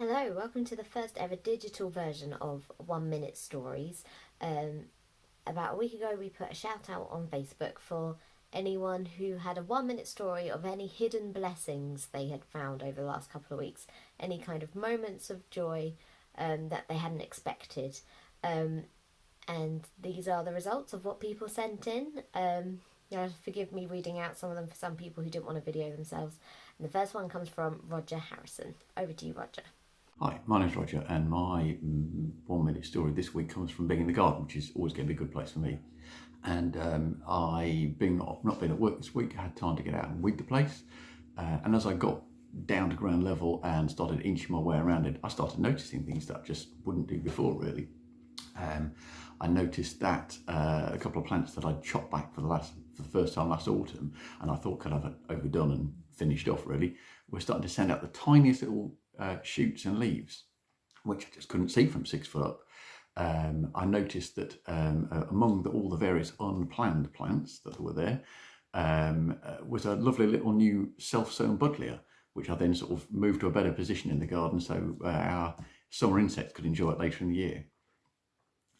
Hello, welcome to the first ever digital version of 1 Minute Stories. About a week ago, we put a shout out on Facebook for anyone who had a 1 minute story of any hidden blessings they had found over the last couple of weeks, any kind of moments of joy that they hadn't expected. And these are the results of what people sent in. Forgive me reading out some of them for some people who didn't want to video themselves. And the first one comes from Roger Harrison. Over to you, Roger. Hi, my name's Roger, and my 1 minute story this week comes from being in the garden, which is always going to be a good place for me. And not being at work this week, I had time to get out and weed the place. And as I got down to ground level and started inching my way around it, I started noticing things that I just wouldn't do before, really. I noticed that a couple of plants that I'd chopped back for the first time last autumn, and I thought could have overdone and finished off, really, were starting to send out the tiniest little shoots and leaves, which I just couldn't see from 6 foot up. I noticed that among all the various unplanned plants that were there was a lovely little new self-sown buddleia, which I then sort of moved to a better position in the garden so our summer insects could enjoy it later in the year.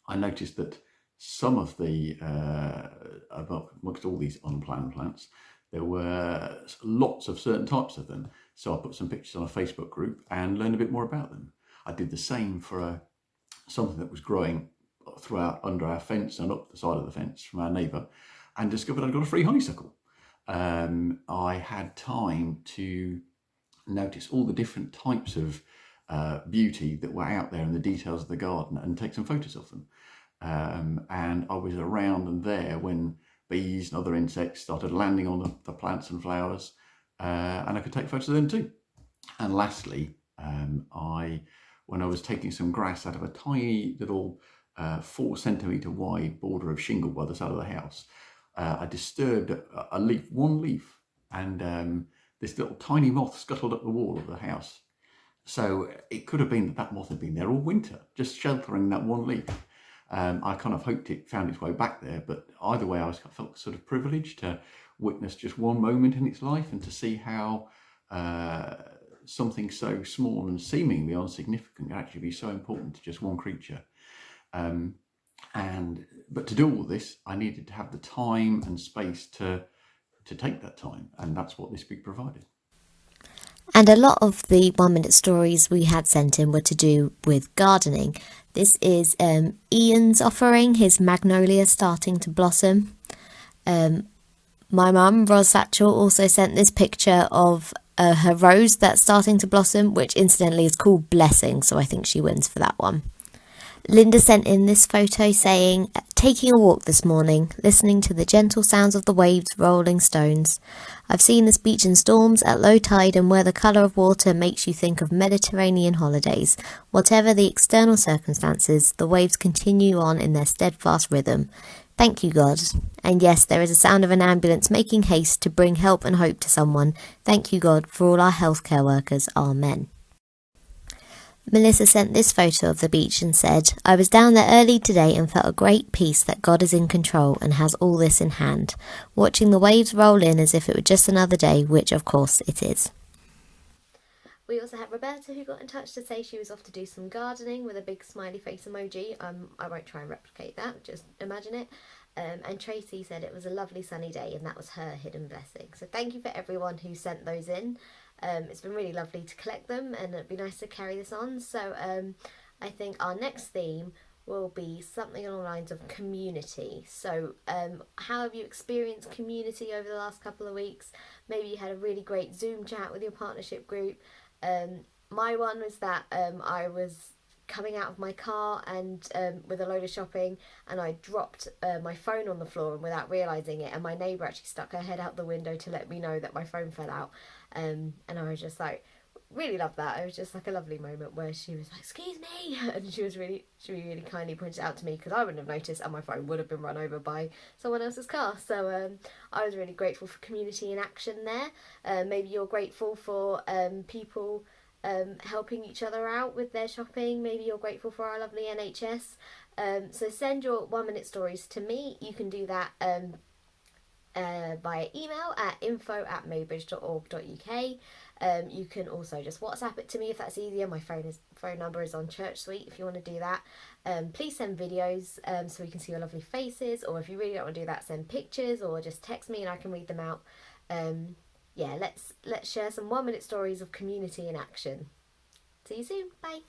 I noticed that some of the, amongst all these unplanned plants, there were lots of certain types of them. So I put some pictures on a Facebook group and learned a bit more about them. I did the same for something that was growing throughout under our fence and up the side of the fence from our neighbour, and discovered I'd got a free honeysuckle. I had time to notice all the different types of beauty that were out there in the details of the garden and take some photos of them. And I was around and there when bees and other insects started landing on the plants and flowers, and I could take photos of them too. And lastly, when I was taking some grass out of a tiny little 4 centimetre wide border of shingle by the side of the house, I disturbed one leaf, and this little tiny moth scuttled up the wall of the house. So it could have been that moth had been there all winter, just sheltering that one leaf. I kind of hoped it found its way back there, but either way, I felt sort of privileged to witness just one moment in its life and to see how something so small and seemingly insignificant can actually be so important to just one creature. But to do all this, I needed to have the time and space to take that time, and that's what this book provided. And a lot of the 1 minute stories we had sent in were to do with gardening. This is Ian's offering, his magnolia starting to blossom. My mum, Ros Satchel, also sent this picture of her rose that's starting to blossom, which incidentally is called Blessing, so I think she wins for that one. Linda sent in this photo saying, taking a walk this morning, listening to the gentle sounds of the waves rolling stones. I've seen this beach in storms, at low tide, and where the colour of water makes you think of Mediterranean holidays. Whatever the external circumstances, the waves continue on in their steadfast rhythm. Thank you, God. And yes, there is a sound of an ambulance making haste to bring help and hope to someone. Thank you, God, for all our healthcare workers. Amen. Melissa sent this photo of the beach and said, I was down there early today and felt a great peace that God is in control and has all this in hand, watching the waves roll in as if it were just another day, which of course it is. We also had Roberta who got in touch to say she was off to do some gardening with a big smiley face emoji. I won't try and replicate that, just imagine it. And Tracy said it was a lovely sunny day and that was her hidden blessing. So thank you for everyone who sent those in. It's been really lovely to collect them and it'd be nice to carry this on. So I think our next theme will be something along the lines of community. So how have you experienced community over the last couple of weeks? Maybe you had a really great Zoom chat with your partnership group. My one was that I was coming out of my car and with a load of shopping, and I dropped my phone on the floor and without realising it, and my neighbour actually stuck her head out the window to let me know that my phone fell out, and I was just like, really loved that. It was just like a lovely moment where she was like, excuse me, and she really kindly pointed it out to me because I wouldn't have noticed and my phone would have been run over by someone else's car. So I was really grateful for community in action there. Maybe you're grateful for people helping each other out with their shopping. Maybe you're grateful for our lovely NHS. So send your 1 minute stories to me. You can do that via email at info@maybridge.org.uk. You can also just WhatsApp it to me if that's easier. My phone number is on Church Suite if you want to do that. Please send videos so we can see your lovely faces, or if you really don't want to do that, send pictures or just text me and I can read them out. Let's share some 1 minute stories of community in action. See you soon. Bye.